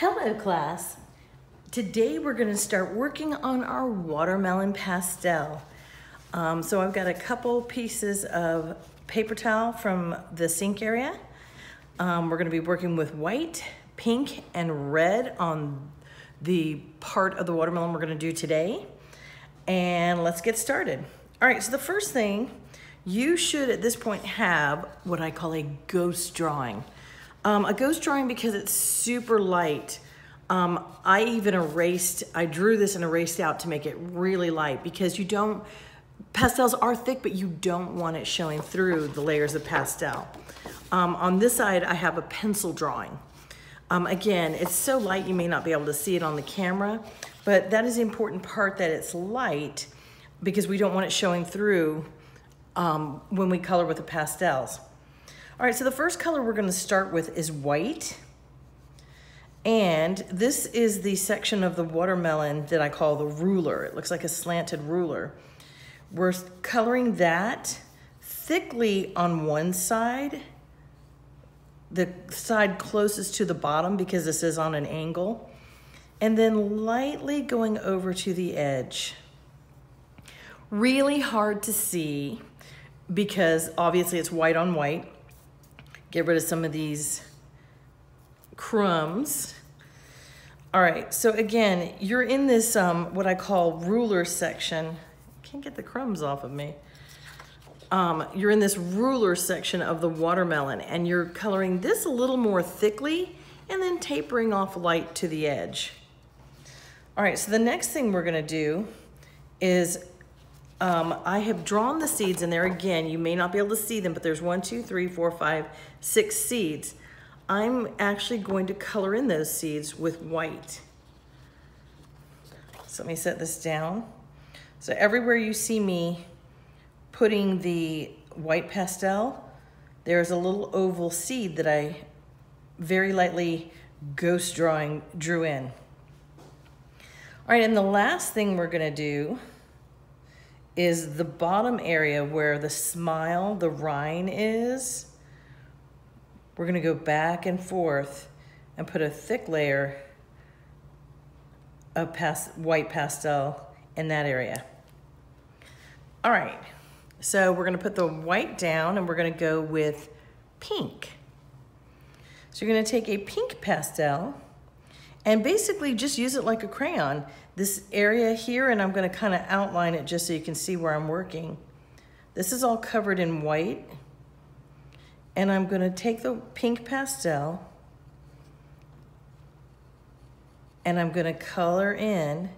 Hello class. Today we're going to start working on our watermelon pastel. So I've got a couple pieces of paper towel from the sink area. We're going to be working with white, pink, and red on the part of the watermelon we're going to do today. And let's get started. All right, so the first thing, you should at this point have what I call a ghost drawing. A ghost drawing because it's super light. I drew this and erased out to make it really light because pastels are thick, but you don't want it showing through the layers of pastel. On this side, I have a pencil drawing. Again, it's so light you may not be able to see it on the camera, but that is the important part, that it's light, because we don't want it showing through when we color with the pastels. All right, so the first color we're gonna start with is white. And this is the section of the watermelon that I call the ruler. It looks like a slanted ruler. We're coloring that thickly on one side, the side closest to the bottom because this is on an angle, and then lightly going over to the edge. Really hard to see because obviously it's white on white. Get rid of some of these crumbs. All right, so again, you're in this what I call ruler section. Can't get the crumbs off of me. You're in this ruler section of the watermelon, and you're coloring this a little more thickly and then tapering off light to the edge. All right, so the next thing we're gonna do is I have drawn the seeds in there. Again, you may not be able to see them, but there's 1, 2, 3, 4, 5, 6 seeds. I'm actually going to color in those seeds with white. So let me set this down. So everywhere you see me putting the white pastel, there's a little oval seed that I very lightly ghost drew in. All right, and the last thing we're gonna do is the bottom area where the smile, the rind is. We're gonna go back and forth and put a thick layer of white pastel in that area. All right, so we're gonna put the white down and we're gonna go with pink. So you're gonna take a pink pastel and basically just use it like a crayon. This area here, and I'm gonna kind of outline it just so you can see where I'm working. This is all covered in white. And I'm gonna take the pink pastel and I'm gonna color in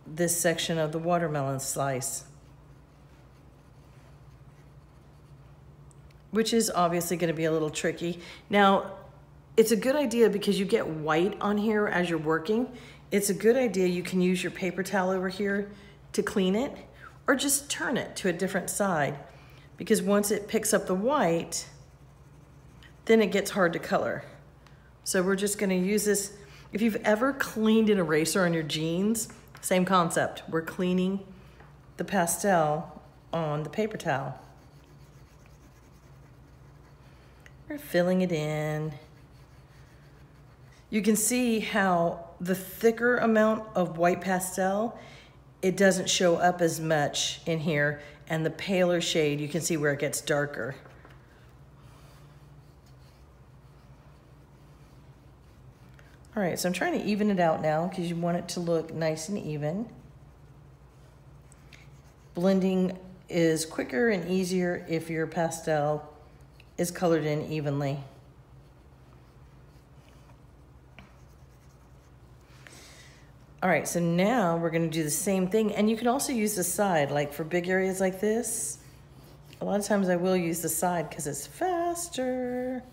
this section of the watermelon slice, which is obviously gonna be a little tricky. Now, it's a good idea because you get white on here as you're working. It's a good idea you can use your paper towel over here to clean it, or just turn it to a different side, because once it picks up the white, then it gets hard to color. So we're just gonna use this. If you've ever cleaned an eraser on your jeans, same concept. We're cleaning the pastel on the paper towel. We're filling it in. You can see how the thicker amount of white pastel, it doesn't show up as much in here, and the paler shade, you can see where it gets darker. All right, so I'm trying to even it out now because you want it to look nice and even. Blending is quicker and easier if your pastel is colored in evenly. All right, so now we're gonna do the same thing, and you can also use the side, like for big areas like this. A lot of times I will use the side because it's faster.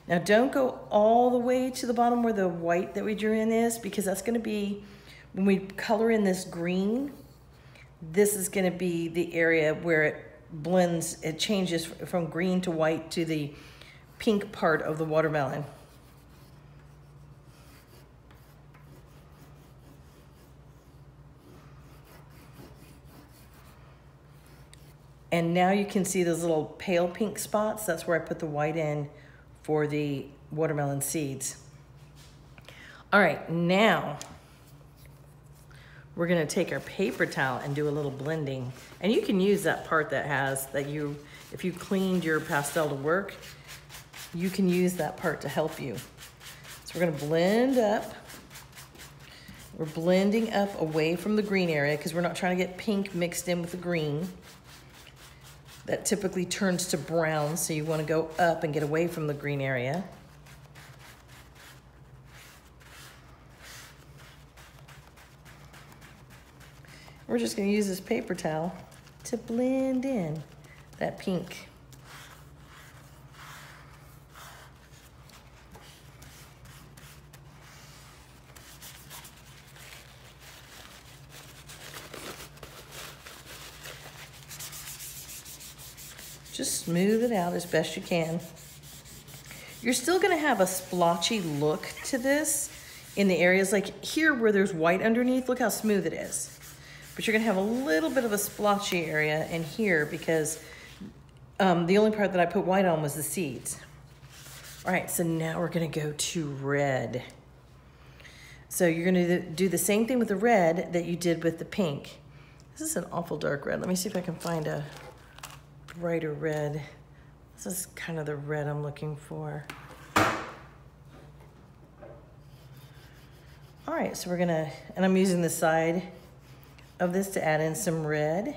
Now don't go all the way to the bottom where the white that we drew in is, because that's gonna be, when we color in this green, this is gonna be the area where it blends, it changes from green to white to the pink part of the watermelon. And now you can see those little pale pink spots. That's where I put the white in for the watermelon seeds. All right, now we're gonna take our paper towel and do a little blending. And you can use that part that has, if you cleaned your pastel to work, you can use that part to help you. So we're gonna blend up. We're blending up away from the green area because we're not trying to get pink mixed in with the green. That typically turns to brown, so you want to go up and get away from the green area. We're just going to use this paper towel to blend in that pink. Just smooth it out as best you can. You're still gonna have a splotchy look to this in the areas like here where there's white underneath. Look how smooth it is. But you're gonna have a little bit of a splotchy area in here because the only part that I put white on was the seeds. All right, so now we're gonna go to red. So you're gonna do the same thing with the red that you did with the pink. This is an awful dark red. Let me see if I can find a brighter red. This is kind of the red I'm looking for. All right, so we're gonna, and I'm using the side of this to add in some red.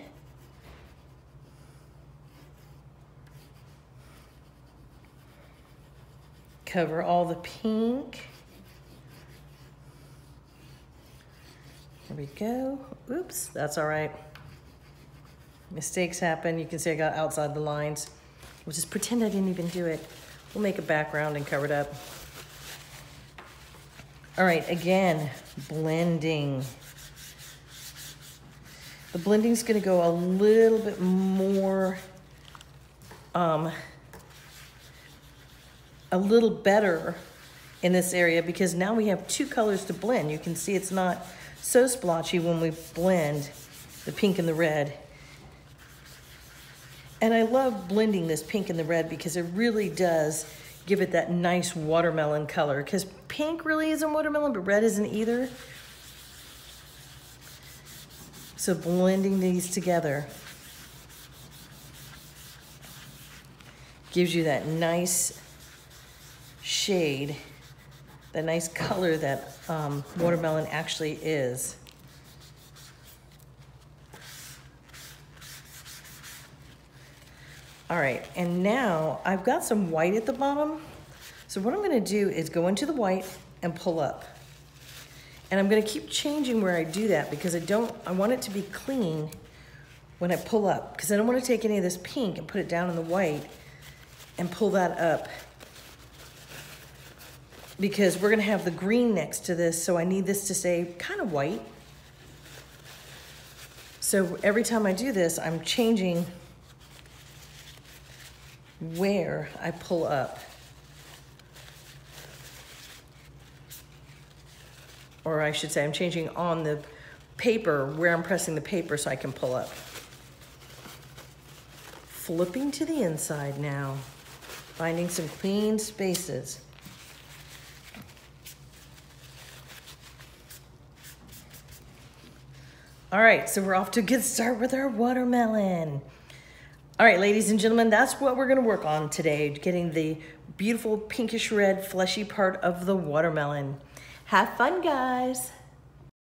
Cover all the pink. There we go. Oops, that's all right. Mistakes happen. You can see I got outside the lines. We'll just pretend I didn't even do it. We'll make a background and cover it up. All right, again, blending. The blending's gonna go a little bit more, a little better in this area because now we have two colors to blend. You can see it's not so splotchy when we blend the pink and the red. And I love blending this pink and the red because it really does give it that nice watermelon color, because pink really isn't watermelon, but red isn't either. So blending these together gives you that nice shade, that nice color that watermelon actually is. All right, and now I've got some white at the bottom. So what I'm gonna do is go into the white and pull up. And I'm gonna keep changing where I do that because I want it to be clean when I pull up, because I don't wanna take any of this pink and put it down in the white and pull that up, because we're gonna have the green next to this, so I need this to stay kind of white. So every time I do this, I'm changing where I pull up. Or I should say I'm changing on the paper where I'm pressing the paper so I can pull up. Flipping to the inside now, finding some clean spaces. All right, so we're off to a good start with our watermelon. All right, ladies and gentlemen, that's what we're gonna work on today, getting the beautiful pinkish red fleshy part of the watermelon. Have fun, guys.